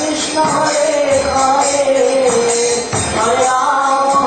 Krishna Hare Hare, Hare Rama,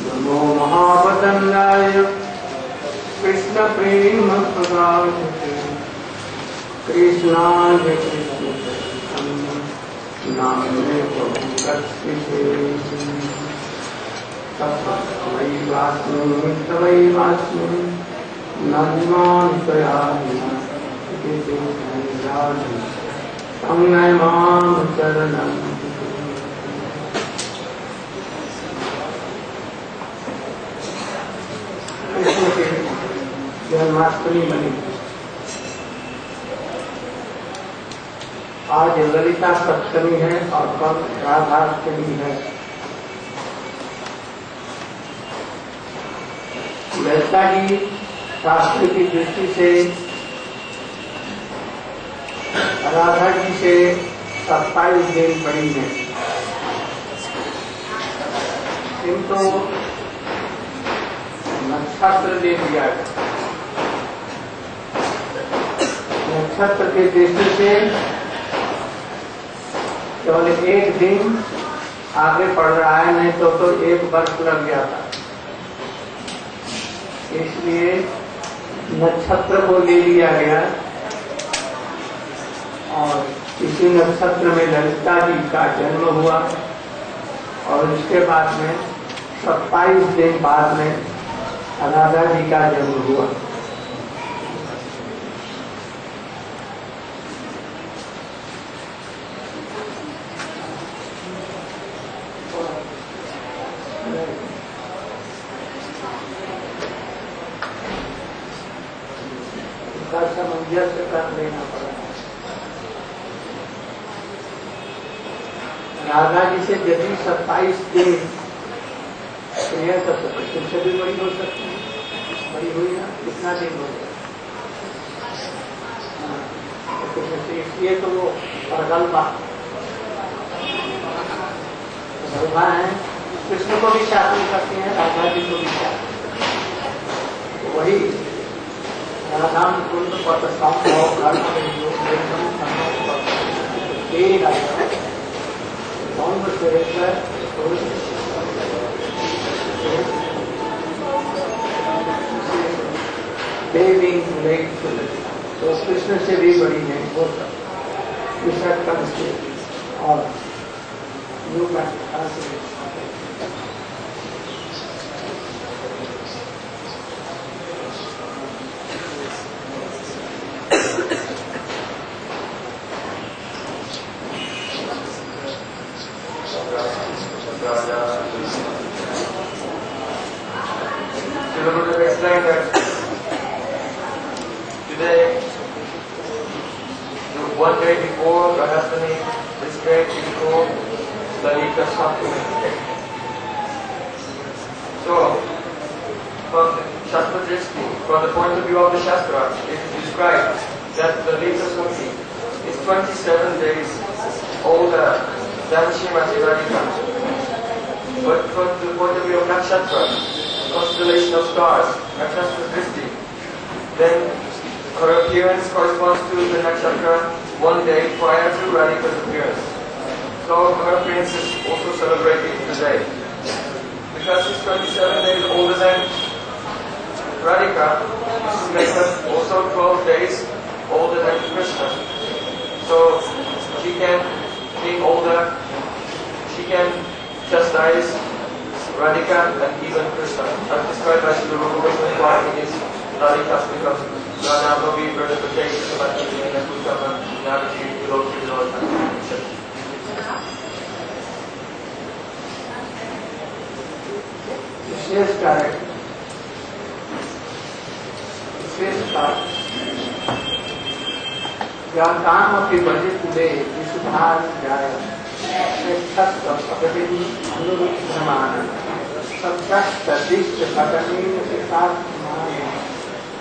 नमो महापतंगाय कृष्ण प्रेम प्रदायते कृष्णाय कृष्ण नामे प्रभु कच्चिते तवैवास्मि नन्मान्तयामि तंगय मां चरणं कृष्ण के जन्माष्टमी बनी। आज ललिता सप्तमी है और कल राधाष्टमी है। ललिता जी शास्त्र की दृष्टि से राधा जी से 27 दिन बड़ी है, किंतु नक्षत्र ले लिया है। नक्षत्र की दृष्टि से केवल एक दिन आगे पड़ रहा है, नहीं तो एक वर्ष लग गया था। इसलिए नक्षत्र को ले लिया गया और इसी नक्षत्र में ललिता जी का जन्म हुआ और इसके बाद में 27 दिन बाद में राधा जी का जन्म हुआ। सामंजस्य कर लेना पड़ा। राधा जी से यदि 27 दिन स्नेह कर सकते, तुमसे भी बड़ी हो सकती है, बड़ी हुई ना, कितना दिन हो गया। इसलिए तो वो प्रगल्भा शोभा है, कृष्ण को भी शासन करते हैं, राधा जी को भी शासन करते हैं। वही राधा कुंड पटसाओं घर में योग एकदम कौन सुरेश्वर बेबिंग लेग तो कृष्ण से भी बड़ी है वो सब कृष्ण का और योग explained that today, one day before Rahastani, this day before Lalita Saptami. So, from the Shastra Drishti, from the point of view of the Shastra, it is described that Lalita Saptami is 27 days older than Srimati Radhika. But from the point of view of Nakshatra, constellation of stars, Nakshatra Drishti, then her appearance corresponds to the Nakshatra one day prior to Radhika's appearance. So her appearance is also celebrated today. Because she's 27 days older than Radhika, this makes her also 12 days older than Krishna. So she can, being older, she can chastise Radhika and even Krishna. As described by Sri Rupa Goswami in his Radhikastikam, Radhavavi Vradapatesh Samatini Kutama Navaji Vilokri Vilokri. विशेषता काम अपनी बजे कुले विशुद्धार जाय अनुरूप समान सबदस्त दिष्ट पटनीन के साथ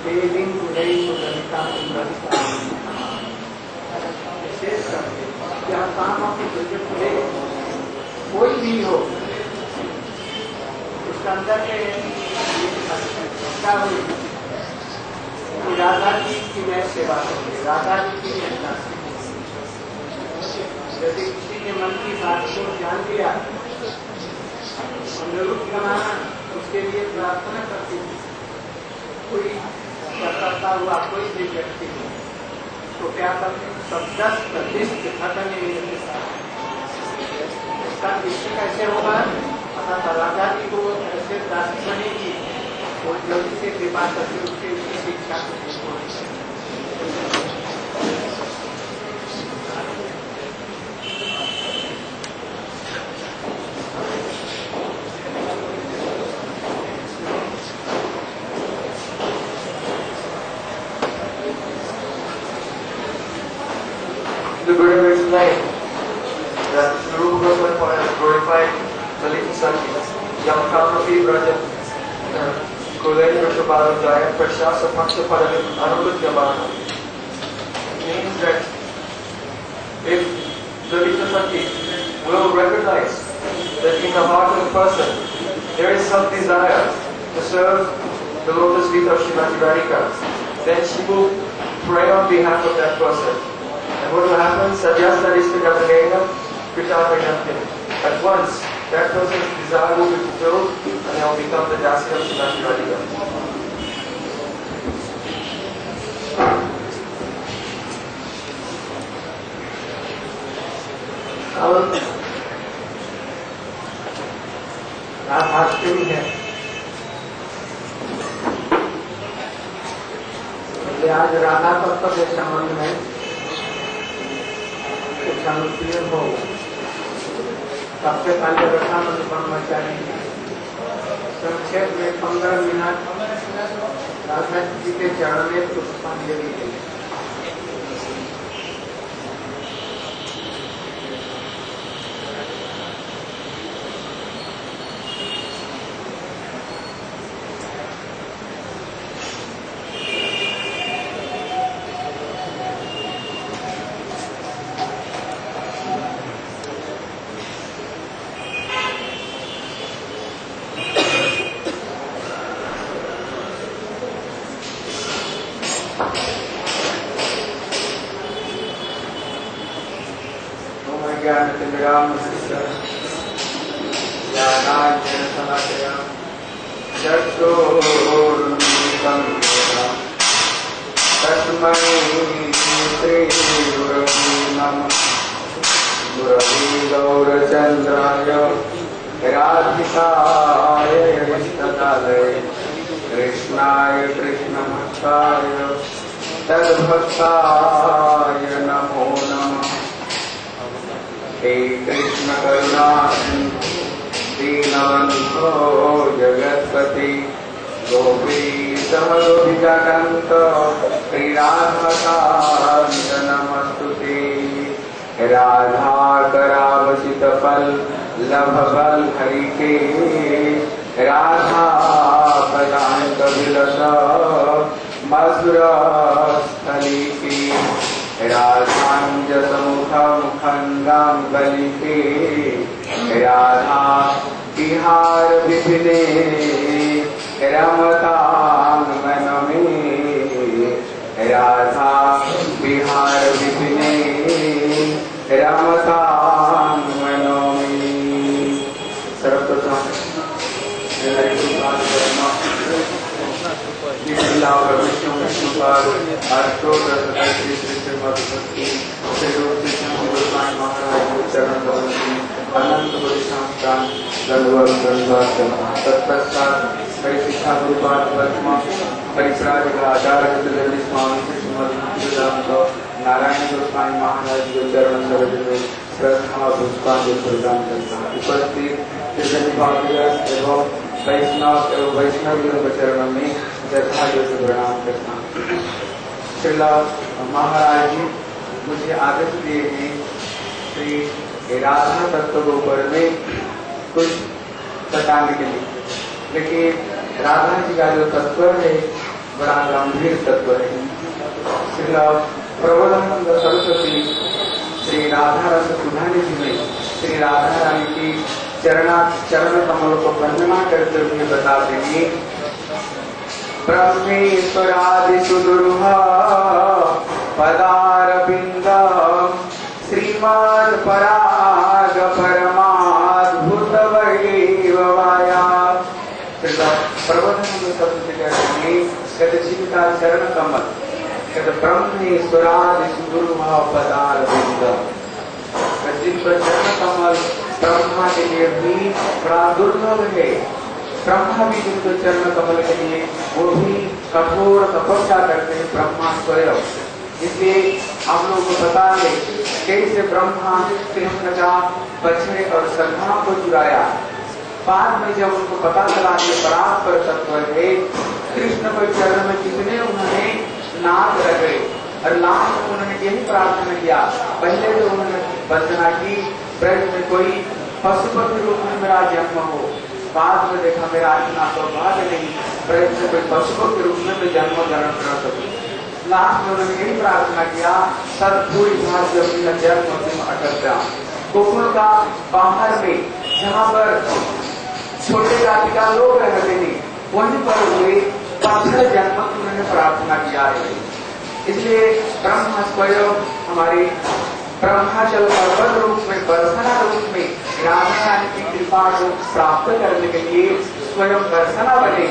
देविंग कुलई कुललिता कुललिता विशेष करके क्या काम अपनी बजे कुले कोई भी हो उसके अंदर के क्या हुई राधा जी की मैं सेवा करूंगी, राधा जी की मैं यदि किसी के मन की बात को जान लिया अनुरूप बनाना उसके लिए प्रार्थना करती हूँ। कोई करता हुआ कोई भी व्यक्ति हो तो क्या करते सबदस्त प्रतिष्ठ खत्म इसका दृष्टि कैसे होगा अर्थात राधा जी को कैसे दासी बनेगी वो जल्दी से कृपा करके उसके शिक्षा को The Buddha explained that Sri Rupa Goswami has glorified Lalita Sakhi, Yamkamrapi Vraja, Kuleni Rashabhara Jaya, Prashasa Paksha Padavim Anurudyamana. Means that if Lalita Sakhi will recognize that in the heart of a person there is some desire to serve the lotus feet of Srimati Radhika, then she will pray on behalf of that person. And what will happen? Sadyastadishtagathanena Kritavanyantin. At once, that person's desire will be fulfilled and they will become the dasi of Srimati Radhika. Radhashtami है, आज राधा तत्व के संबंध में कुछ अनुशीलन हो। सबसे पहले रक्षाबंधन ब्रह्मचारी संक्षेप में 15 मिनट राधा जी के चरण में पुष्पांजलि दी। रामकृष्ण ज्ञानाञ्जन शलाकया चक्षुरुन्मिलितं येन तस्मै श्रीगुरवे नमः। गुरवे गौरचन्द्राय राधिकाय यतिष्ठदालये कृष्णाय कृष्णभक्ताय तद्भक्ताय नमो नमः। हे कृष्ण करुणा दीनबन्धो जगत्पति गोपीतः गोपिकान्त श्रीराधाकान्त नमस्तुते। राधा करावसित फल लभ बल हरि के राधा पदांक विलस मधुर स्थली के राधांजस मुख मुखंगम बलि के राधा बिहार विपिने रमतांग मन में राधा बिहार विपिने रमतांग मन में। सर्वप्रथम विष्णु विष्णुपाद महाराज चरण अनंत तत्पश्चात परिशिक्षा गुरुपाद परिप्राजक स्वामी नारायण गोस्वामी महाराज के चरण में श्रद्धा पुष्पांजलि प्रदान करता है। उपस्थित एवं वैष्णव एवं वैष्णव चरणों में श्रद्धा से प्रणाम करता हूँ। श्रीला महाराज जी मुझे आदेश दिए हैं श्री राधा तत्व के ऊपर में कुछ बताने के लिए, लेकिन राधा जी का जो तत्व है बड़ा गंभीर तत्व है। श्रीला प्रबोधानंद सरस्वती श्री राधा रस सुधानी जी में श्री राधा रानी की चरण कमल को वंदना करते हुए बताते हैं ब्रह्मेश्वरादिषु दुर्लभ पदारविंद श्रीमद् पराग परमाद्भुत वैभवाया। प्रबोधानंद सरस्वती कहते हैं जिनका चरण कमल ब्रह्मेश्वरादिषु दुर्लभ पदारविंद, जिनका चरण कमल ब्रह्मा के लिए भी बड़ा दुर्लभ है। ब्रह्मा भी जिनको चरण कमल के लिए वो भी कठोर तपस्या करते हैं, ब्रह्मा स्वयं। इसलिए हम लोगों को पता है कैसे ब्रह्मा कृष्ण का बछड़े और सन्धा को चुराया। बाद में जब उनको पता चला कि परात्पर तत्व है, कृष्ण के चरण में कितने उन्होंने नाथ रखे और लास्ट में उन्होंने यही प्रार्थना किया। पहले तो उन्होंने वंदना की ब्रज में कोई पशुपति रूप में मेरा जन्म हो, बाद में देखा मेरा इतना सौभाग्य नहीं ब्रज में कोई पशुपति रूप में मैं जन्म ग्रहण कर सकूं। लास्ट में उन्होंने यही प्रार्थना किया सदपूरी भाग्य जन्म अटल जाओ। गोकुल का बाहर में जहाँ पर छोटे जाति का लोग रहते थे वहीं पर हुए पत्थर जन्म उन्होंने प्रार्थना किया है। इसलिए ब्रह्मा स्वयं हमारे ब्रह्माचल पर्वत रूप में बरसना रूप में राधा रानी की कृपा को प्राप्त करने के लिए स्वयं बरसना बने।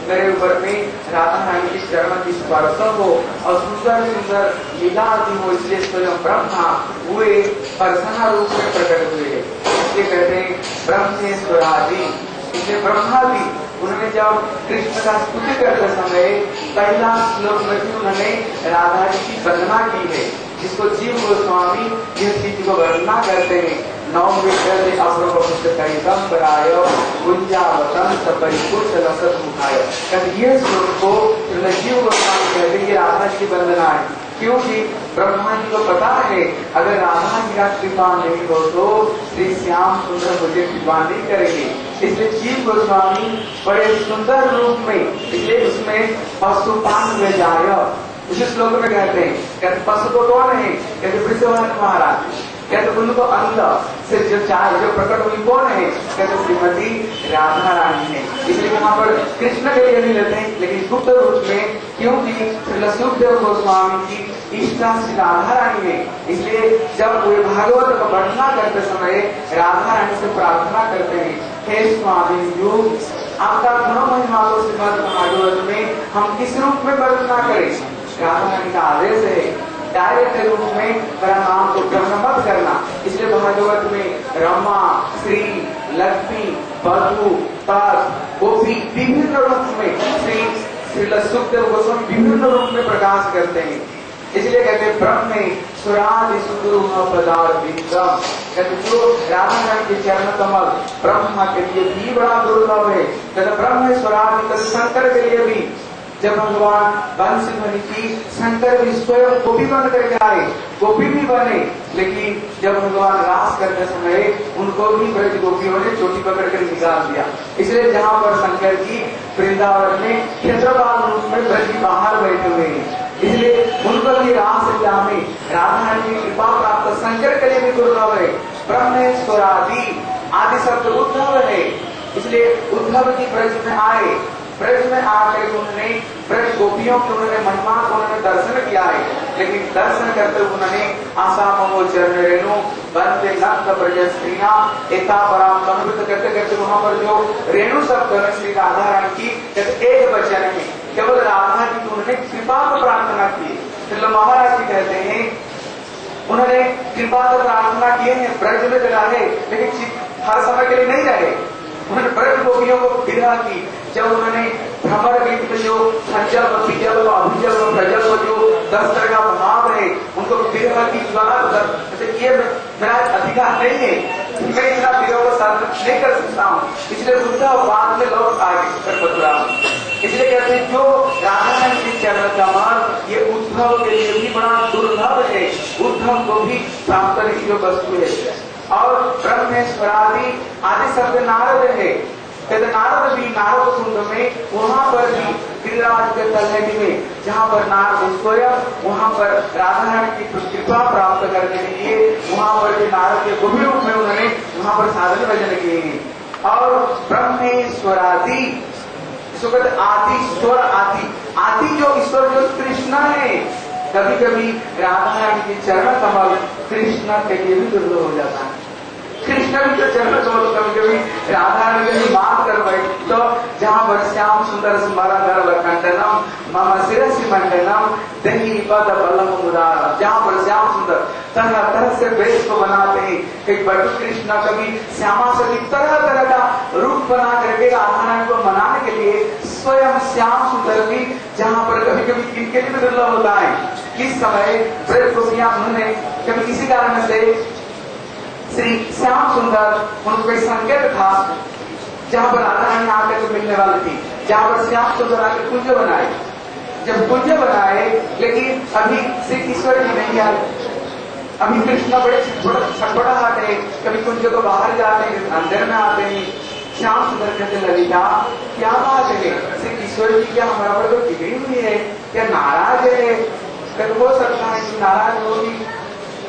मेरे ऊपर में राधा रानी की चरण की स्पर्श हो और सुंदर सुंदर लीला आदि हो, इसलिए स्वयं ब्रह्मा हुए बरसना रूप में प्रकट हुए। इसलिए कहते हैं ब्रह्मेश्वरादि। इसलिए ब्रह्मा भी उन्होंने जब कृष्ण का स्तुति करते समय पहला श्लोक में भी उन्होंने राधा जी की वंदना की है, जिसको जीव गोस्वामी यह चीज को वर्णना करते हैं। नौ विषय अपराय गुंजावतन परिपुष लसत मुखाय। ये श्लोक को जीव गोस्वामी कहते हैं राधा जी की वंदना है, क्योंकि ब्रह्मा जी को पता है अगर राधा जी का कृपा नहीं हो तो श्री श्याम सुंदर मुझे कृपा नहीं करेंगे। इसलिए जीव गोस्वामी बड़े सुंदर रूप में, इसलिए उसमें पशुपान में जाए उसी श्लोक में कहते हैं पशु को कौन है, कहते वृषभानु महाराज। कहते उनको अंध से जो प्रकट हुई कौन है, कहते श्रीमती राधा रानी है। इसलिए यहाँ पर कृष्ण के लिए नहीं लेते हैं, लेकिन गुप्त रूप में, क्योंकि श्री सुखदेव गोस्वामी की इष्टा श्री राधा रानी है। इसलिए जब वे भागवत का वर्णना करते समय राधा रानी से प्रार्थना करते हैं, हे स्वामी यू आपका गुण महिमा को श्रीमद् भागवत में हम किस रूप में वर्णना करें। राधा रानी का आदेश है डायरेक्ट रूप में मेरा नाम को ग्रहण मत करना। इसलिए भागवत में रमा, श्री, लक्ष्मी, बधु, तत् वो भी विभिन्न रूप में श्री सुखदेव गोस्वामी विभिन्न रूप में प्रकाश करते हैं। इसलिए कहते हैं ब्रह्मे सुरादि सुदुरूह पदार्थिकम, कहते जो राधा रानी के चरण कमल ब्रह्मा के लिए भी बड़ा दुर्लभ है। कहते ब्रह्म स्वरादि शंकर के लिए भी, जब भगवान बंसी ध्वनि की शंकर भी स्वयं गोपी बन करके आए, गोपी भी बने, लेकिन जब भगवान रास करते समय उनको भी ब्रज गोपियों ने चोटी पकड़ कर निकाल दिया। इसलिए जहाँ पर शंकर जी वृंदावन में क्षेत्रपाल रूप में ब्रज के बाहर बैठे हुए हैं, इसलिए उनको भी रास लीला में राधा रानी की कृपा प्राप्त शंकर के लिए भी दुर्लभ है। ब्रह्मेश्वरादि आदि शब्द उद्धव है, इसलिए उद्धव जी ब्रज में आए, ब्रज में आकर उन्होंने ब्रज गोपियों के उन्होंने महिमा को उन्होंने दर्शन किया है। लेकिन दर्शन करते हुए उन्होंने आशा ममो चरण रेणु बंदे नक्त ब्रज स्त्रियां एता पराम अनुभूत करते करते वहां पर जो रेणु शब्द है श्री राधा रानी की एक वचन है, केवल राधा जी की उन्होंने कृपा को प्रार्थना की। तो महाराज जी कहते हैं उन्होंने कृपा को प्रार्थना किए हैं, ब्रज में रहे लेकिन हर समय के लिए नहीं रहे। उन्होंने ब्रज गोपियों को विदा की, जब उन्होंने भ्रमर गीत जो संजल बीजल अभिजल प्रजल जो 10 तरह का भाव है उनको विरह की ये मेरा अधिकार नहीं है, मैं इतना विरह को साधन नहीं कर सकता हूँ, इसलिए उद्धव बाद में लौट आगे मथुरा। इसलिए कहते हैं जो राधा रानी के चरण कमल ये उद्धव के लिए भी बड़ा दुर्लभ है, उद्धव को भी प्राप्त नहीं जो वस्तु है। और ब्रह्मेश्वरादि आदि शब्द नारद है, कहते नारद भी नारद कुंड में वहां पर भी गिरिराज के तलहटी में जहाँ पर नारद स्वयं वहां पर राधा रानी की कृपा प्राप्त करने के लिए वहां पर भी नारद के गंभीर रूप में उन्होंने वहां पर साधन भजन किए हैं। और ब्रह्मेश्वरादि इसको कहते आदि स्वर आदि, आदि जो ईश्वर जो कृष्ण है, कभी कभी राधा रानी के चरण कमल कृष्ण के लिए भी दुर्लभ हो जाता है। कृष्ण भी तो चरण कमल कभी कभी राधा रानी की बात कर बैठ तो जहाँ पर श्याम सुंदर स्मरण गर्भ खंडनम मम शिरसि मंडनम दही पद बलम मुरार, जहाँ पर श्याम सुंदर तरह तरह से वेश को बनाते हैं। कई बटू कृष्ण कभी श्यामा सती तरह तरह का रूप बना करके राधा रानी को मनाने के लिए स्वयं श्याम सुंदर भी जहाँ पर कभी कभी किनके लिए दुर्लभ होता है। किस समय ब्रज गोपियां उन्होंने कभी किसी कारण से श्री श्याम सुंदर उनको एक संकेत था जहाँ पर राधा रानी आकर मिलने वाली थी, जहाँ पर श्याम सुंदर आकर कुंज बनाए। जब कुंज बनाए लेकिन अभी श्री ईश्वर जी नहीं आए, अभी कृष्ण बड़े छटपटाहट है, कभी कुंज को बाहर जाते हैं अंदर में आते हैं। श्याम सुंदर कहते ललिता क्या बात है, श्री ईश्वर जी क्या हमारा पर तो बिगड़ी हुई है, क्या नाराज है? हो सकता है कि नाराज होगी,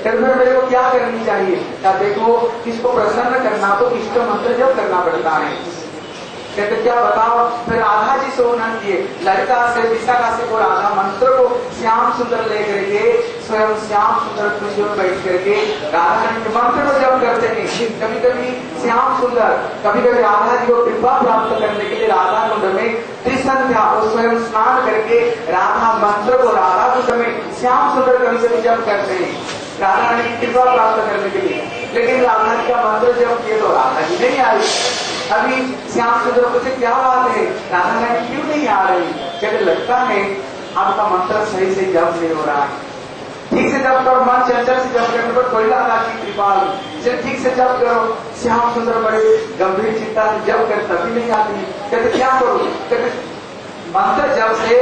मेरे को क्या करनी चाहिए? क्या देखो किसको प्रसन्न करना तो इष्ट मंत्र जब करना पड़ता है। कहते क्या बताओ, फिर राधा जी से वर्णन किए, ललिता से विशाखा से को राधा मंत्र को श्याम सुंदर लेकर के स्वयं श्याम सुंदर कुंज में बैठ करके राधा रानी के मंत्र को जब करते हैं। कभी कभी श्याम सुंदर कभी कभी राधा जी को कृपा प्राप्त करने के लिए राधा कुंड में त्रिसंध्या और स्वयं स्नान करके राधा मंत्र को राधा कुंड में श्याम सुंदर कभी कभी जब करते हैं राधा रानी की कृपा प्राप्त करने के लिए। लेकिन राधा जी का मंत्र जब किए तो राधा जी नहीं आई। अभी श्याम सुंदर पूछे क्या बात है, राधा रानी क्यों नहीं आ रही? कहते लगता है आपका मंत्र सही से जप नहीं हो रहा है, ठीक से जप करो, मन चंचल से जप करने पर कोई राधा की कृपा हुई, ठीक से जप करो। श्याम सुंदर बड़े गंभीर चिंता से जप कर तभी नहीं आती। कहते क्या करो? कहते मंत्र जब से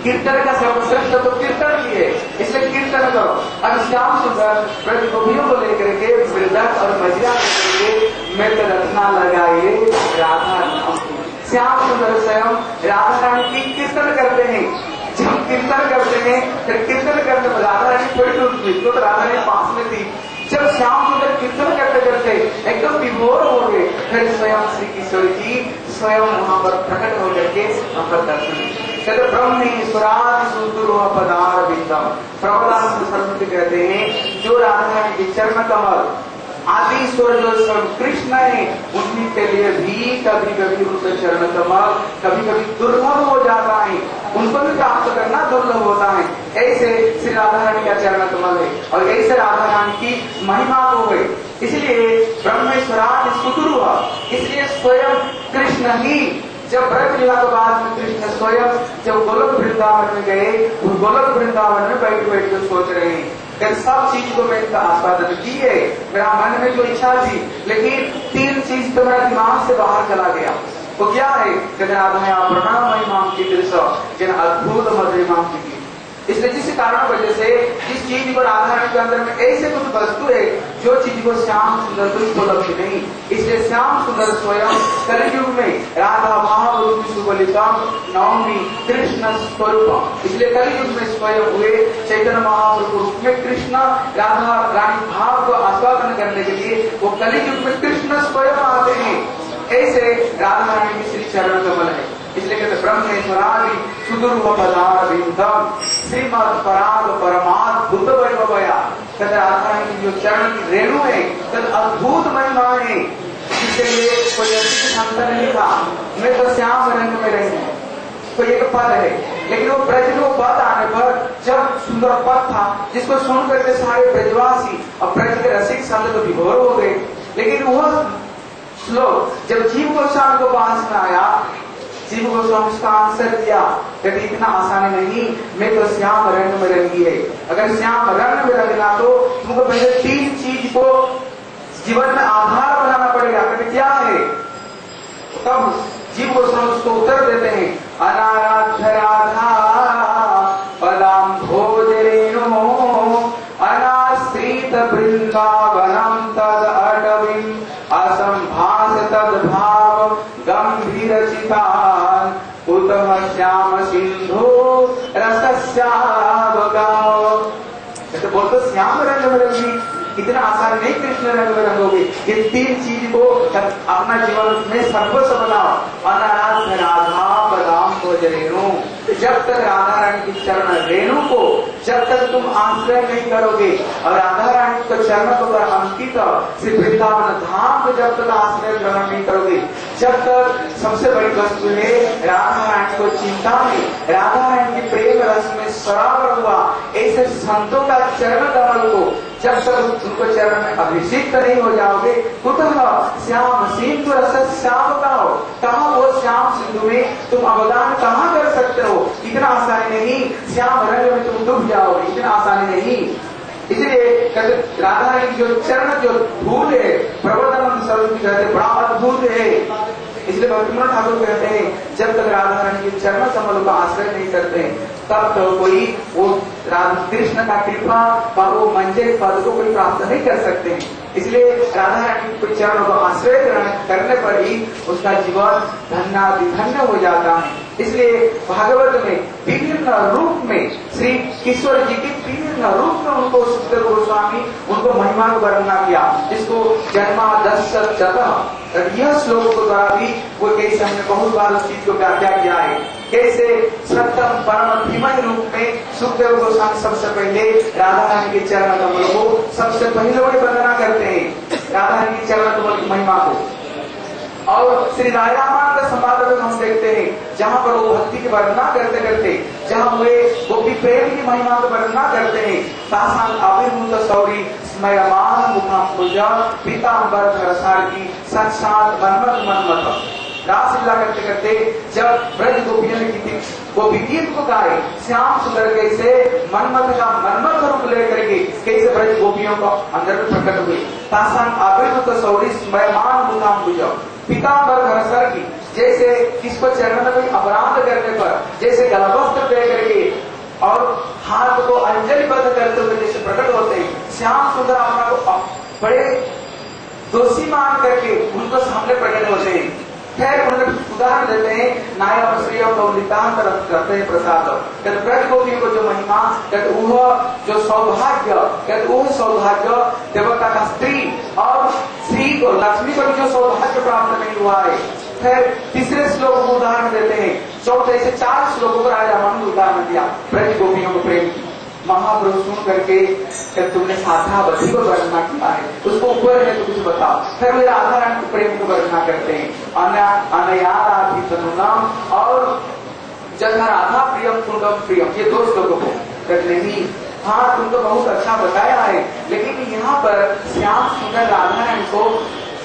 कीर्तन का सर्वश्रेष्ठ तो कीर्तन की है, इसलिए कीर्तन करो। अब श्याम सुंदर ब्रज गोपियों को लेकर के मृदक और मजिया करके मृत रत्ना लगाइए राधा नाम। श्याम सुंदर स्वयं राधा रानी की कीर्तन करते हैं। जब कीर्तन करते हैं फिर कीर्तन करते राधा रानी थोड़ी दूर थी तो राधा रानी पास में थी। जब श्याम सुंदर कीर्तन करते करते एकदम विभोर हो गए, फिर स्वयं श्री किशोर जी स्वयं वहां पर प्रकट होकर के वहां पर दर्शन कहते ब्रह्मेश्वरादि सुदुर्लभ पदार बिंदम। प्रबलानंद सरस्वती कहते हैं जो राधा रानी के चरण कमल आदि ईश्वर जो सब कृष्ण है उन्हीं के लिए भी कभी कभी उनके चरण कमल कभी कभी दुर्लभ हो जाता है, उनको भी प्राप्त करना दुर्लभ होता है। ऐसे श्री राधा रानी का चरण कमल है और ऐसे राधा रानी की महिमा को है। इसलिए ब्रह्मेश्वरादि सुदुर्लभ, इसलिए स्वयं कृष्ण ही जब ब्रज लीला के बाद में कृष्ण स्वयं जब गोलोक वृंदावन में गए, उस गोलोक वृंदावन में बैठ बैठ कर सोच रहे हैं कि सब चीज को मैंने आस्वादन की है, मेरा मन में जो इच्छा थी, लेकिन 3 चीज तो मेरा दिमाग से बाहर चला गया। तो क्या है? कहते राधा प्रणाम महिमाम की दृश्य जिन अद्भुत मधुरिमाम की। इसलिए जिस कारण वजह से जिस चीज को राधा रानी के अंदर में ऐसे कुछ वस्तु है जो चीज को श्याम सुंदर तो उपलब्ध नहीं, इसलिए श्याम सुंदर स्वयं कलयुग में राधा महारूप सुबलितम नवमी कृष्ण स्वरूप, इसलिए कलयुग में स्वयं हुए चैतन्य महाप्रभु रूप में कृष्ण राधा रानी भाव को आस्वादन करने के लिए वो कलयुग में कृष्ण स्वयं आते हैं। ऐसे राधा रानी की श्री चरण कमल है। इसलिए कहते ब्रह्मेश्वरादि सुदुर्लभ पदार बिंदम श्रीमद पराग परमाद्भुत वैभवया। कहते राधा रानी की जो चरण की रेणु है कहते अद्भुत महिमा है, जिसके लिए कोई ऐसी क्षमता नहीं था मैं तो श्याम रंग में रही हूँ, तो एक पद है। लेकिन वो ब्रज में वो पद आने पर जब सुंदर पद था जिसको सुन करके सारे ब्रजवासी और ब्रज के रसिक संत तो विभोर हो गए, लेकिन वह श्लोक जब जीव गोस्वामी को पास में आया, जीव गोस्वामी उसका आंसर दिया, कहते इतना आसान नहीं, मैं तो श्याम रंग में रंगी है। अगर श्याम रंग में रंगना तो तुमको पहले 3 चीज को जीवन में आधार बनाना पड़ेगा। कहते क्या है? तब जीव गोस्वामी उसको उत्तर देते हैं, अनाराध्य राधा पदाम भोज रेणु अनाश्रित वृंदावनम तद अटविम असंभास तद भाव गंभीर चितान उतः श्याम सिंधु रसस्यावगाओ। तो बोलते श्याम रंग में रंगी, इतना आसान नहीं कृष्ण रंग में रंगोगे। ये 3 चीज को अपना जीवन में सर्वस्व बनाओ। अनाराध्य राधा पदाम भोज रेणु, जब तक राधा रानी की चरण रेणु को जब तक तुम आश्रय नहीं करोगे और राधा रानी को चरण पर अंकित श्री वृंदावन धाम को जब तक आश्रय ग्रहण नहीं करोगे, जब तक सबसे बड़ी वस्तु है राधा रानी को चिंता में, राधा रानी के प्रेम रस में सरावर हुआ ऐसे संतों का चरण कमल को जब तक उनको चरण में अभिषेक नहीं हो जाओगे, कुतः श्याम सिंधु रस श्याम का हो, कहा वो श्याम सिंधु में तुम अवदान कहाँ कर सकते हो? इतना आसानी नहीं, श्याम रंग में तुम डूब जाओगे, इतना आसानी नहीं। इसलिए कहते राधा रानी की जो चरण जो धूल है, प्रवर्तन स्वरूप कहते बड़ा अद्भुत है। इसलिए भक्तिमोहन ठाकुर कहते हैं जब तक राधा रानी के चरण कमल का आश्रय नहीं करते तब तो कोई वो राधा कृष्ण का कृपा और वो मंजिल पद को कोई प्राप्त नहीं कर सकते। इसलिए राधा रानी के चरणों को आश्रय करने पर ही उसका जीवन धन्य हो जाता है। इसलिए भागवत में विभिन्न रूप में श्री ईश्वर जी के विभिन्न रूप में उनको सुखदेव गोस्वामी उनको महिमा को वर्णना किया, जिसको जन्मादश्च यह श्लोक को द्वारा भी वो कैसे हमने बहुत बार उस चीज को व्याख्या किया है, कैसे सत्यम परम धीमय रूप में सुखदेव गोस्वामी सबसे पहले राधा रानी के चरण कमल को सबसे पहले वो वर्णना करते हैं, राधा रानी के चरण कमल की महिमा को। और श्री रामायण का संवाद में हम देखते हैं जहाँ पर वो भक्ति की वर्णना करते करते जहाँ वे गोपी प्रेम की महिमा की वर्णना करते हैं, तासां अभिमुत सौरी स्मयमान मुखाम पूजा पीतांबर धरसार की साक्षात मनमत रासलीला करते करते जब ब्रज गोपियों ने की गोपी गीत को गाए, श्याम सुंदर कैसे मनमत का मनमत रूप लेकर के कैसे ब्रज गोपियों को अंदर में प्रकट हुए। तासां अभिमुत सौरी स्मयमान मुखाम पूजा पीतांबर धरसर की, जैसे किसको चरण में कोई अपराध करने पर जैसे गलवस्त्र दे करके और हाथ को अंजलिबद्ध करते हुए जैसे प्रकट होते हैं, श्याम सुंदर अपना को बड़े दोषी मान करके उनको सामने प्रकट होते हैं। खैर उन्होंने उदाहरण देते हैं नाया करते हैं प्रसाद, कहते ब्रज गोपियों को जो महिमा, कहते वह जो सौभाग्य, कहते वह सौभाग्य देवता का स्त्री और श्री को लक्ष्मी को भी जो सौभाग्य प्राप्त नहीं हुआ है, फिर तीसरे श्लोक को उदाहरण देते हैं, चौथे से 4 श्लोकों को राजा रामानंद उदाहरण दिया ब्रज गोपियों को प्रेम की। महाप्रभु सुन करके जब तुमने साधावती को वर्णना किया है, उसको ऊपर है तो कुछ बताओ। फिर वे राधा रानी के प्रेम को वर्णना करते हैं, अनयाराधि तनुनाम और जगह राधा प्रियम कुंडम प्रियम, ये 2 श्लोकों को करने ही। हाँ, तुम तो बहुत अच्छा बताया है, लेकिन यहाँ पर श्याम सुंदर राधा रानी को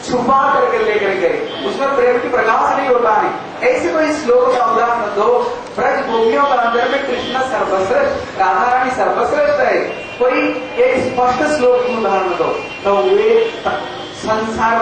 छुपा करके लेकर गए, उसमें प्रेम की प्रकाश नहीं होता है। ऐसे कोई श्लोक का उदाहरण दो। ब्रज गोपियों का अंदर में कृष्ण सर्वश्रेष्ठ, राधा रानी सर्वश्रेष्ठ है, कोई एक स्पष्ट श्लोक की उदाहरण दो। तो वे संसार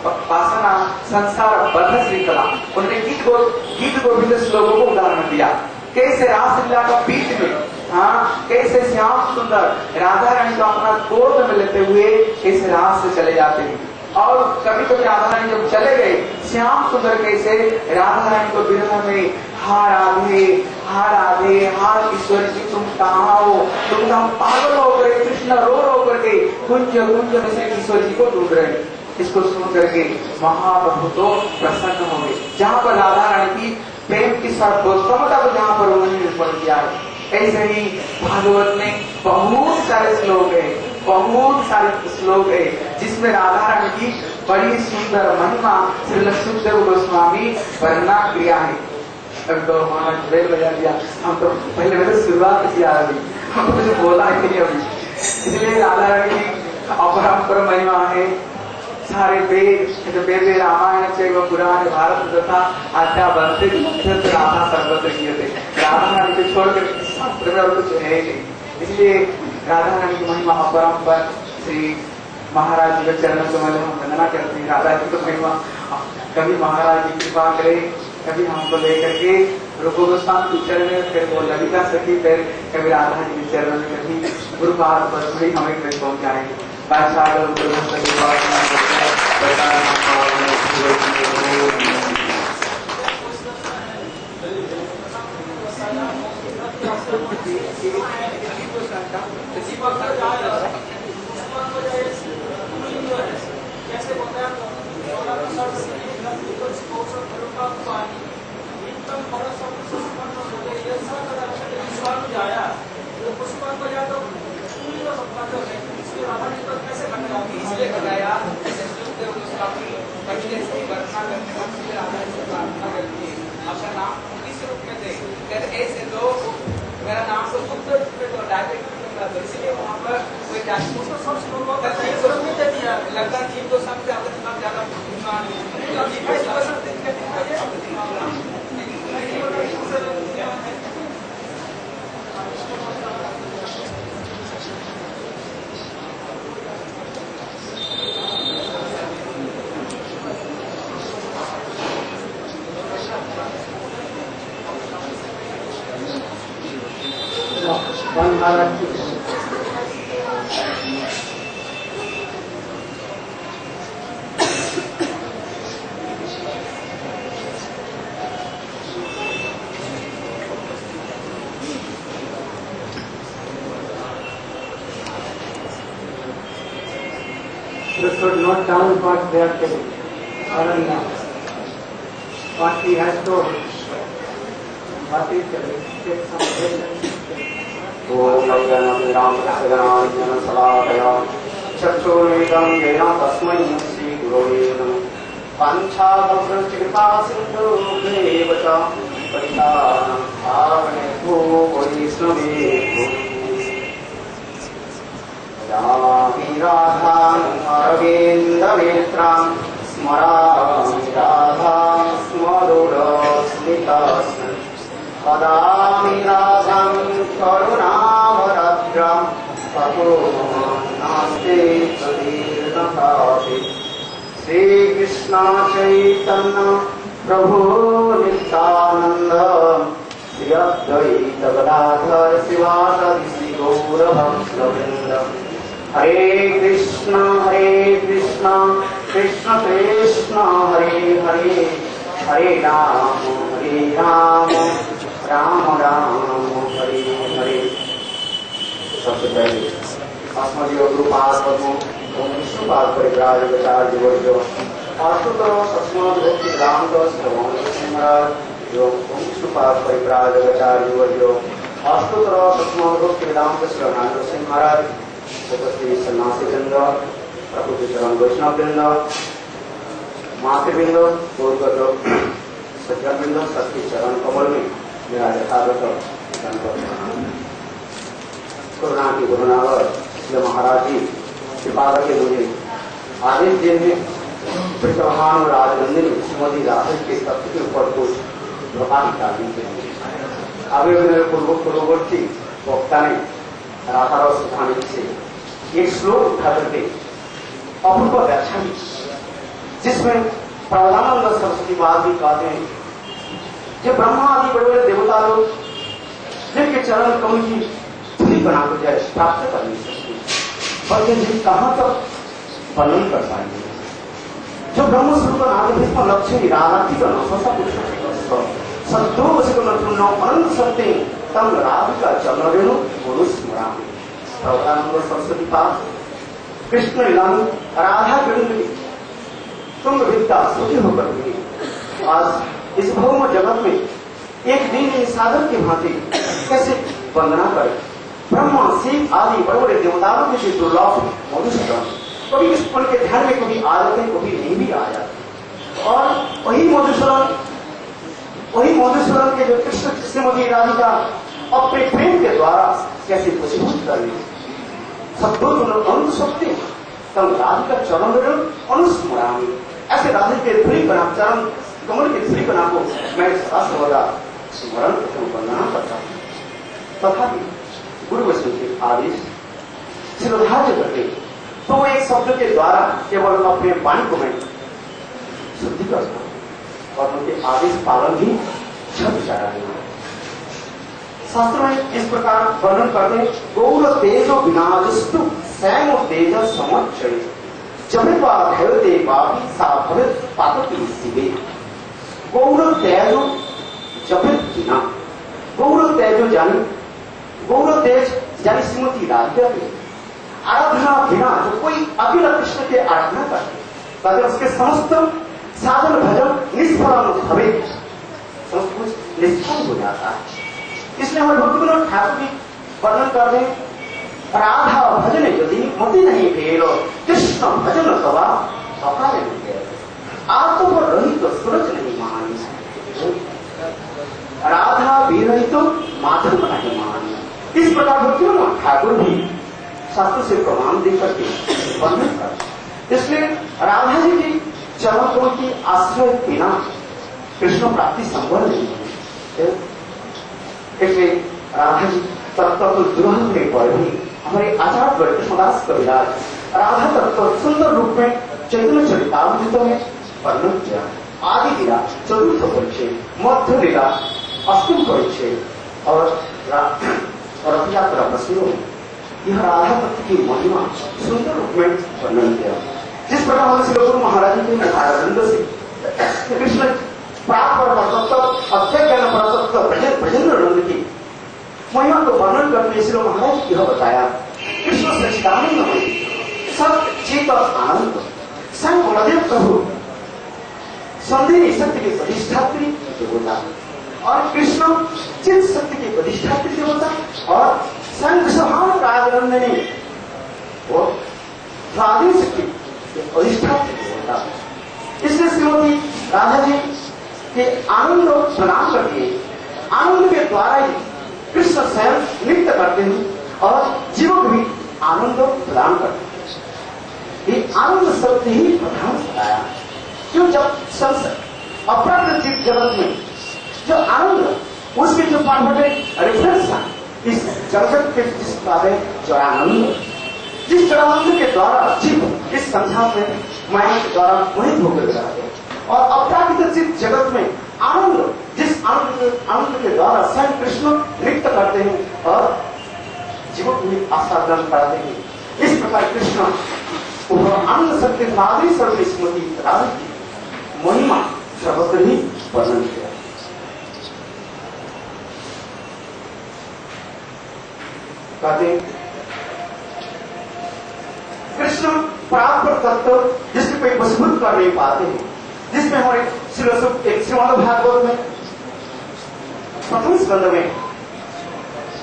वासना, संसार बद्ध श्रृंखला, उन्होंने गीत गोविंद श्लोकों को उदाहरण दिया। कैसे रासलीला का बीच में, हाँ, कैसे श्याम सुंदर राधा रानी को अपना गोद में लेते हुए कैसे रास से चले जाते हैं, और कभी कभी राधा रानी जब चले गए, श्याम सुंदर कैसे राधा रानी को विरह में हा राधे हा राधे हा ईश्वर जी तुम कहाँ हो, तुम हम पागल होकर कृष्ण रो करके कुंज कुंज में से ईश्वर जी को ढूंढ रहे हैं। इसको सुन करके महाप्रभु तो प्रसन्न हो गए। जहाँ पर राधा रानी की प्रेम की सर्वोत्तमता को जहाँ पर उन्होंने निरूपण किया है, ऐसे ही भागवत में बहुत सारे श्लोक है, बहुत सारे श्लोक है जिसमें राधा रानी की बड़ी सुंदर महिमा श्री सुखदेव गोस्वामी वर्णना किया है। अब तो महाराज बेल बजा दिया, हम तो पहले मैंने शुरुआत किया, अभी हम तो कुछ बोला ही नहीं अभी। इसलिए राधा रानी की अपरंपर महिमा है। सारे वेद रामायण से पुराण भारत तथा आज्ञा बनते राधा सर्वत्र किए थे। राधा रानी को छोड़कर शास्त्र में और कुछ है नहीं। इसलिए राधा रानी की महिमा अपरंपर। श्री महाराज जी के चरणों को हम वंदना करते हैं। राधा जी को महिमा कभी महाराज जी कृपा करे, कभी हमको लेकर के रूप गोस्वामी के चरण में, फिर वो ललिता सखी, फिर कभी राधा जी के चरण में, कभी गुरुपाद पर भी हमें फिर पहुंचाएंगे। इसलिए बताया सुखदेव गोस्वामी पहले से वर्णना करने का राधा जी से प्रार्थना करती है, अपना नाम किस रूप में दे, कहते ऐसे लोग मेरा नाम तो गुप्त रूप में तो डायरेक्ट दूंगा, तो इसलिए वहाँ पर कोई लगता जीव को समझ ज्यादा should note down what they are telling. What he has told. What is telling. Take some patience. Om Namo Ram Saganam Saladaya Chaturvedam Yena Tasmai Sri Gurave Namah Panchadam Kripa Sindhu Devacha Paritanam Bhavane Vaishnave Yami Radham Arvindamitra Smarami Radham Smadura Smitasam Padami Radham Karunavaradram Tato Nasti Kadirnakati Sri Krishna Chaitanya Prabhu Nityananda Sri Advaita Gadadhar Sivasadi Sri Gaura Bhakta Hare Krishna, Krishna Krishna, Hare Hare, Hare Rama, Rama Rama, Hare Hare. सबसे पहले अस्मदीय गुरुपाद ओम विष्णुपाद परिव्राजकाचार्य वर्यो आशुतोष अस्मद् भक्ति वेदांत श्रवण महाराज ओम विष्णुपाद परिव्राजकाचार्य वर्यो आशुतोष अस्मद् भक्ति वेदांत श्रवण महाराज उपस्थित सन्यासी वृंद प्रभु चरण वैष्णव वृंद मातृवृंद गौरव सज्जन वृंद सबके चरण कमल में मेरा यथावत कोरोना की गुरुनावर महाराज जी कृपा करके मुझे आदेश दिए चौहान और राजनंदिनी श्रीमती राधे के तत्व के ऊपर कुछ प्रकाश डालने के लिए अभी मेरे पूर्ववर्ती वक्ता ने राधाराव सुधानी से एक श्लोक उठा करके अपूर्व व्याख्या जिसमें प्रधानानंद सरस्वती महाराज भी कहते हैं जब ब्रह्मा आदि बड़े बड़े देवता लोग जिनके चरण कमल की धूली बनाकर जाए प्राप्त कर नहीं सकते बल्कि जी कहां तक वर्णन कर पाएंगे जो ब्रह्म स्वरूप नागरिक लक्ष्य निरालाती का नौसा पुरुष संतोष को अनंत सत्य तम राधिका चरण रेणु गुरु स्मरण प्रभुदानंद सरस्वती पाद कृष्ण लीलानु राधा कृष्ण तुम विद्या स्तुति होकर हुई आज इस भौम जगत में एक दिन साधक की भांति कैसे वंदना करे ब्रह्मा शिव आदि बड़े बड़े देवताओं के दुर्लभ मधुसूदन कभी इस पल के ध्यान में कभी आ जाते कभी नहीं भी आ जाते और वही मधुसूदन के जो कृष्ण श्रीमती राधिका अपने प्रेम के द्वारा कैसे वशीभूत कर ली सत्य सत्य तब राधिका चरण अनुस्मरामी ऐसे राधे के धुरी बना चरण कमल के धुरी बना को मैं सदा सर्वदा स्मरण वंदना करता हूँ तथापि गुरु वैष्णव के आदेश शिरोधार्य करके तो एक शब्द के द्वारा केवल अपने वाणी को मैं शुद्धि करता हूँ और उनके आदेश पालन भी छत चढ़ाने शास्त्र में इस प्रकार वर्णन करते हैं गौर तेजो विनाजस्तु सैम तेज समक्षय जभित्वा भयते वापि सा भवित पातति शिवे गौर तेजो जभित विना गौर तेजो जानी श्रीमती राधिका की आराधना बिना जो कोई अखिल कृष्ण के आराधना करते ताकि उसके समस्त साधन भजन निष्फल भवे समस्त कुछ निष्फल हो जाता है इसलिए हमारे भक्ति ठाकुर जी वर्णन कर रहे राधा भजन यदि मति नहीं भेलो कृष्ण भजन सवा सकाल आत्म पर रही तो सूरज नहीं मान राधा भी रही तो माधव नहीं मान इस प्रकार भक्ति ठाकुर भी शास्त्र से प्रमाण दे करके वर्णन कर इसलिए राधा जी की चरणों की आश्रय बिना कृष्ण प्राप्ति संभव नहीं है इसलिए राधा जी तत्व द्रोह के पर भी हमारे आचार्य कृष्णदास कविराज राधा तत्व सुंदर रूप में चैतन्य चरितामृत में वर्णन किया आदि लीला चतुर्थ परिचय मध्य लीला अष्टम परिचय और रथ यात्रा प्रश्नों में यह राधा तत्व की महिमा सुंदर रूप में वर्णन किया जिस प्रकार हम श्री गुरु महाराज के नारायण से कृष्ण प्राप्त अक्षय ज्ञान परतत्व ब्रजेंद्र नंद की महिमा को वर्णन करते श्री महाराज यह बताया कृष्ण सच्चिदानंद सब चेत आनंद संग बलदेव प्रभु संदेह शक्ति के प्रतिष्ठात्री देवता और कृष्ण चित शक्ति के प्रतिष्ठात्री देवता और संघ समान राजनंदिनी वो स्वाधीन शक्ति के अधिष्ठात्री देवता इसलिए श्रीमती राधा जी के आनंद प्रदान करती है आनंद के द्वारा ही कृष्ण स्वयं नृत्य करते हैं और जीवक भी आनंद प्रदान करते हैं ये आनंद शब्द ही प्रधान बताया क्यों जब अप्राकृतिक जगत में जो आनंद उसके जो परमानेंट रेफरेंस था इस जगत के जिस कार्य जड़ानंद जिस जड़ानंद के द्वारा जीव इस संसार में माया के द्वारा मोहित होकर रहा है और अप्राकृतिक जगत में आनंद जिस आनंद के द्वारा स्वयं कृष्ण नृत्य करते हैं और जीवों को भी आस्वादन कराते हैं इस प्रकार कृष्ण आनंद शक्ति माधुरी सर्व स्मृति राधा की महिमा सर्वत्र ही वर्णन किया कहते कृष्ण परात्पर तत्व जिसके कोई मजबूत कर नहीं पाते हैं, जिसमें हमारे श्रीमद् भागवत में प्रथम स्कंद में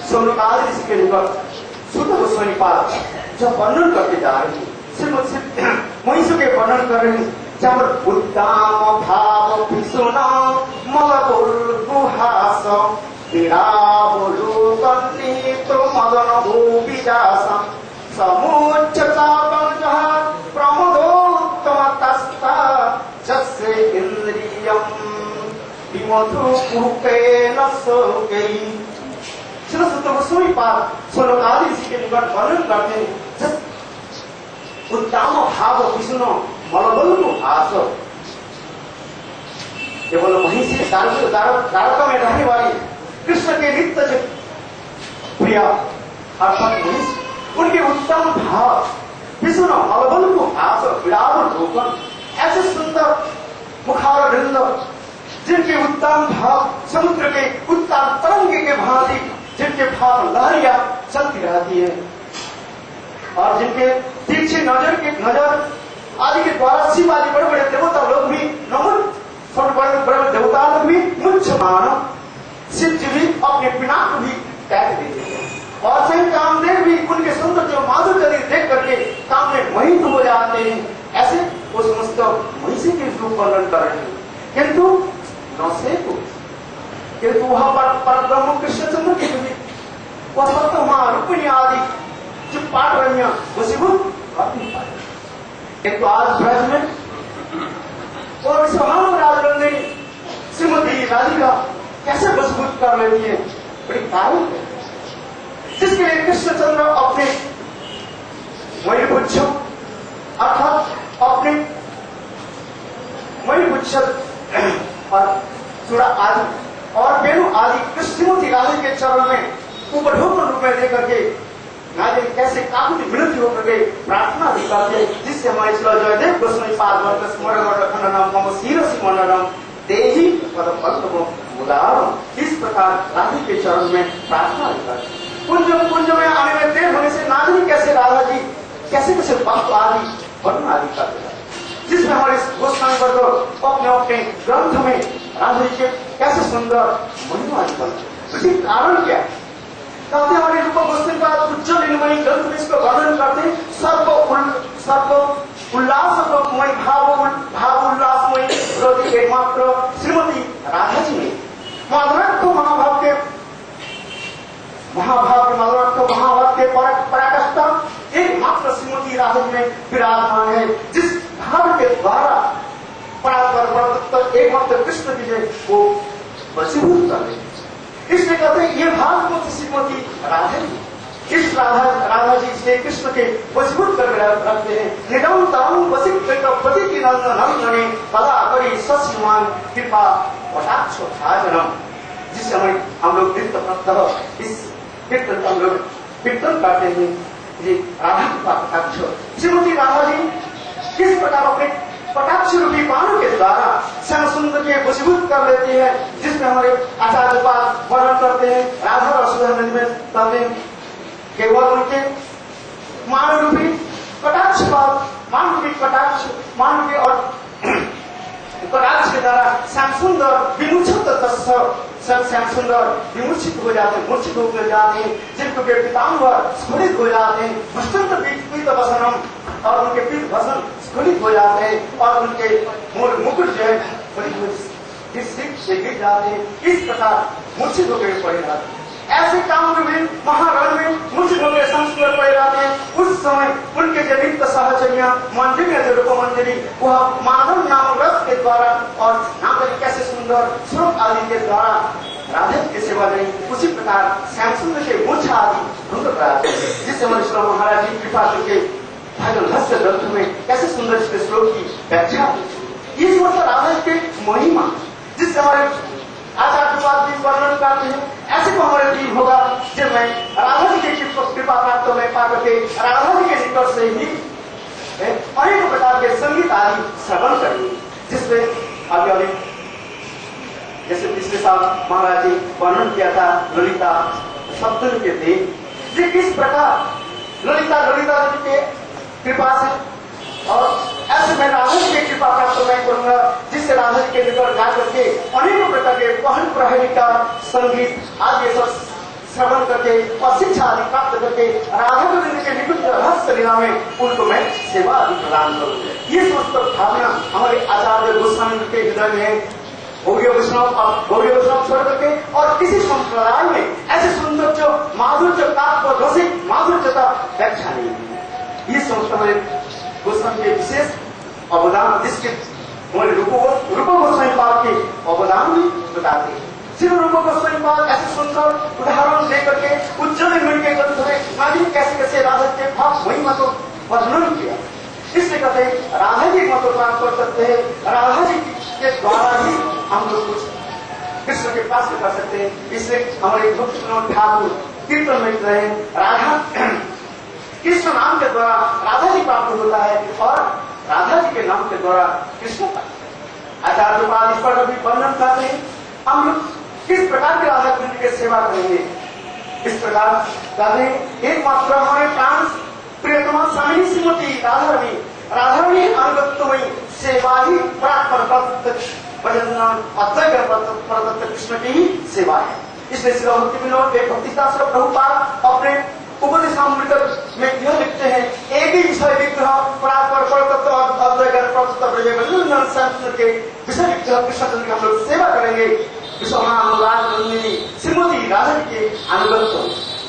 सोनकादि के निकट सुत गोस्वामी पाद जब वर्णन करके जा रहे हैं, श्रीमद महिषु के वर्णन कर रहे हैं, जहाँ पर उत्तम भाव विष्णुना मल गुहास विरावलोकन्नितो मदन भूविजासं समुच्चता पंचः प्रमोदोत्तमतस्ता जस्य इंद्रियं विमधुकुकेन सोकै। श्री सुत गोस्वामी पाद सोनकादि ऋषि के निकट वर्णन करते हैं, जब उत्तम भाव विष्णु मलबल हास, केवल वहीं से द्वारका में रहने वाली कृष्ण के नित्य जो प्रिया अर्थात महिष, उनके उत्तम भाव विष्णु मलबल को हास विराट रोकन, ऐसे सुंदर मुखारवृंद जिनके उत्तम भाव समुद्र के उत्तम तरंग के भांति, जिनके भाव लहरियां चलती रहती है और जिनके तीक्षी नजर आदि के द्वारा शिव आदि बड़े बड़े देवता लोग भी नमन, बड़े बड़े देवता लोग भी मुच्छ मानो, शिव जी भी अपने पिनाक भी त्याग देते हैं और सही कामदेव भी उनके सुंदर जो माधुर्य देख करके काम में मोहित हो जाते हैं। ऐसे वो समस्त महिषी के रूप वर्णन कर रहे हैं, किंतु नौसे को किंतु वह पर ब्रह्म कृष्णचंद्र की भी वह सप्तमा रुक्मिणी आदि जो पाठ रही हैं वसीभूत कर नहीं पाए। किंतु आज ब्रज में और महान राजरंगिणी श्रीमती राधिका कैसे मजबूत कर लेती है, बड़ी कारण है जिसके लिए कृष्णचंद्र अपने मणिपुच्छ अर्थात अपने मणिपुच्छ और चूड़ा आदि और वेणु आदि श्रीमती राधे के चरण में उपढोकन रूप में लेकर के नाजिन कैसे काफी विनती होकर के प्रार्थना भी करते, जिससे हमारे श्री जयदेव गोस्वामी पाद स्मरण खंडनम मम शिरसि मंडनम देहि पदपल्लवम मुदारम, इस प्रकार राधे के चरण में प्रार्थना भी करते। कुंज में आने में देर होने से नाजिन कैसे राधा जी कैसे कैसे भक्त आदि वर्णन आदि करते हैं, जिसमें हमारे गोस्वामी वर्ग अपने अपने ग्रंथ में राधा जी के कैसे सुंदर महिमा आदि करते। इसके कारण क्या है, कहते हमारे रूप गोस्वामी का उज्जवल इनमणि ग्रंथ में इसको वर्णन करते हैं, सर्व उल्लासमय भाव उल्लासमय प्रति एकमात्र श्रीमती राधा जी ने मधुरत्व महाभाव के महाभाव के पराकाष्ठा एकमात्र श्रीमती राधा जी में विराजमान है, जिस भाव के द्वारा परात्पर एकमात्र कृष्ण जी ने वो वशीभूत कर रहे। इसलिए कहते हैं ये भाव को श्रीमती राधा जी, इस राधा जी से कृष्ण के वशीभूत कर रखते हैं। निरंतरम वशीकृत पति की नंदने पदा करी ससीमान कृपा कटाक्ष भाजनम, जिससे हम लोग नृत्य प्रत्यह इस कीर्तन हम लोग कीर्तन करते हैं। ये राधा कृपा कटाक्ष श्रीमती राधा जी किस प्रकार अपने कटाक्ष रूपी बाणों के द्वारा श्याम सुंदर के वशीभूत कर लेती है, जिसमें हमारे आचार्य पाद वर्णन करते हैं। राधा रसोदा नदी में कहते हैं केवल उनके मान रूपी कटाक्ष मान रूपी कटाक्ष मान रूपी और कटाक्ष के द्वारा श्याम सुंदर विमुचित श्याम सुंदर विमुचित हो जाते हैं, मूर्छित होकर जाते हैं, जिनके पीताम्बर स्फुलित हो जाते हैं, भस्मंत पीत वसनम और उनके पीत भसन स्फुलित हो जाते हैं और उनके मूल मुकुट जो है से गिर जाते हैं। इस प्रकार मूर्छित होकर पड़े जाते हैं। ऐसे काम में महारण में मूर्छित होकर संस्कृत पड़े जाते हैं। उस समय उनके जो नित्य सहचर्या मंजरी है, जो रूप मंजरी, वह माधव नाम रस के द्वारा और नाम कैसे सुंदर स्वरूप आदि के द्वारा राधे की सेवा रही। उसी प्रकार श्याम सुंदर के मूर्छा आदि भंग कराते हैं, जिससे मनुष्य महाराज जी कृपा करके भजन हस्त ग्रंथ में कैसे सुंदर इसके श्लोक की व्याख्या। ये मतलब राधा के महिमा जिससे हमारे आचार्य वर्णन करते हैं। ऐसे को हमारे जीव होगा जब मैं राधा जी के कृपा प्राप्त में पा करके राधा जी के निकट से ही अनेक प्रकार के संगीत आदि श्रवण करेंगे, जिसमें अभी जैसे पिछले साल महाराज जी वर्णन किया था ललिता सप्तमी के दिन, ये किस प्रकार ललिता जी के कृपा से और ऐसे मैं राधा जी की कृपा प्राप्त मैं करूंगा, जिससे राधा जी के निकट जा करके अनेकों प्रकार के पहल प्रहरिका संगीत आदि ये सब श्रवण करके और शिक्षा आदि प्राप्त करके राधा गोविंद के निकट रहस्य लीला में उनको मैं सेवा आदि प्रदान करूँ। ये समस्त भावना हमारे आचार्य गोस्वामी के हृदय में है। गौड़ीय वैष्णव छोड़ करके और किसी संप्रदाय में ऐसे सुंदर जो माधुर्य तात्व रसिक माधुर्य का व्याख्या नहीं है। ये समस्त हमारे गोस्वामी के विशेष अवदान, जिसके हमारे रूप गोस्वामी पाद के अवदान भी बताते हैं। श्री रूप गोस्वामी पाद ऐसे सुंदर उदाहरण लेकर के उज्जवल मिलके ग्रंथ में नाजिम कैसे कैसे राधा के भाव महिमा को वर्णन किया। इसलिए कहते हैं राधा जी को तो प्राप्त कर सकते हैं, राधा जी के द्वारा ही हम लोग कुछ कृष्ण के पास कर सकते हैं। इसलिए हमारे भक्त विनोद ठाकुर कीर्तन में रहे राधा कृष्ण नाम के द्वारा राधा जी प्राप्त होता है और राधा जी के नाम के द्वारा कृष्ण प्राप्त। आचार्य पाद इस पर भी वर्णन करते हैं हम लोग किस प्रकार के राधा कृष्ण की सेवा करेंगे। इस प्रकार कहते हैं एकमात्र हमारे प्राण प्रियतमा स्वामी श्रीमती राधारणी अनुगत्य सेवा ही प्रत्यक्ष प्रदत्त कृष्ण की ही सेवा है। इसलिए श्री भक्ति विनोद भक्तिशास्त्र प्रभुपाद अपने उपदेशामृत में यह लिखते हैं एक ही विषय विग्रह परापर के विषय विग्रह कृष्ण की हम लोग सेवा करेंगे। श्रीमती राधा जी के अनुगत्य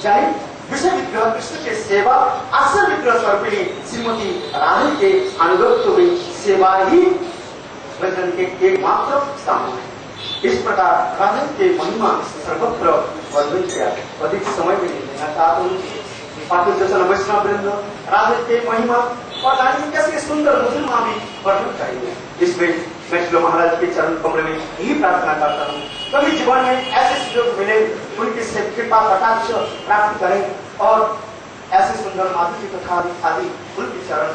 यानी विषय विग्रह कृष्ण के सेवा आश्रय विग्रह स्वरूपिणी श्रीमती राधा के अनुगत्य में सेवा ही भजन के एकमात्र स्थान है। इस प्रकार राधा के महिमा सर्वत्र वर्णन किया। अधिक समय भी नहीं देना चाहता हूँ। पाटिल दर्शन वैष्णव वृंद राधा के महिमा और रानी कैसे सुंदर महिमा भी वर्णन करेंगे। इसमें मैं श्री महाराज के चरण कमल में यही प्रार्थना करता हूँ कभी जीवन में ऐसे सुयोग मिले, उनकी कृपा कटाक्ष प्राप्त करें और ऐसे सुंदर माधुरी कथा आदि उनके चरण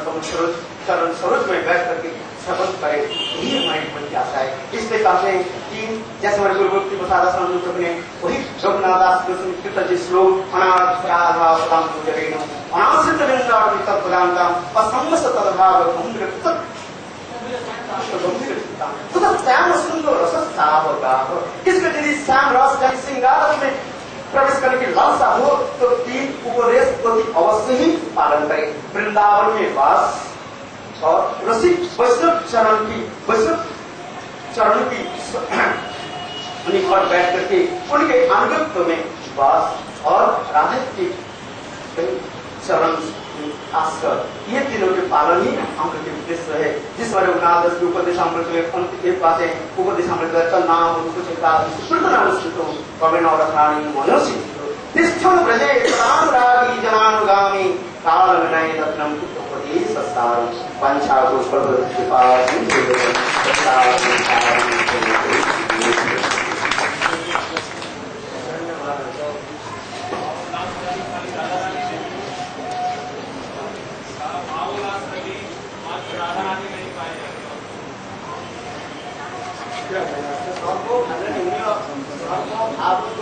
सरोज में बैठ करके श्रवण करें, यही हमारी मन की आशा है। इसलिए कहते हैं कि जैसे हमारे गुरु की प्रसाद स्वामी ने वही रघुनाथ कीर्तन जी श्लोक अनाथ किसके यदि श्याम रस श्रृंगार में प्रवेश करने की लालसा हो तो तीन उपदेश को अवश्य ही पालन करें। वृंदावन में वास और रसिक वैष्णव चरण की निकट बैठ करके उनके अनुगत्य में वास और राधा की चरण आस्कर ये तीनों के पालन ही हम लोग के उद्देश्य है। जिस बारे रघुनाथ के उपदेशामृत में एक बात है, उपदेशामृत चल नाम उसको चिंता तिष्ठन् ब्रजे रागी जनानुगामी काल विनय रत्नम उपदेश सार पंचा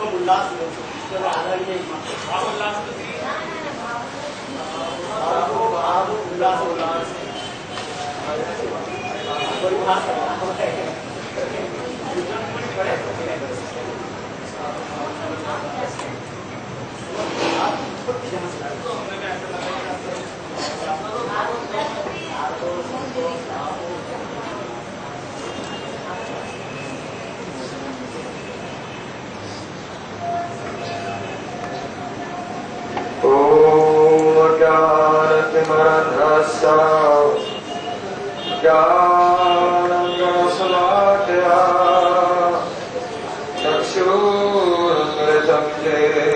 उल्लास चक्षुरुन्मिलितं येन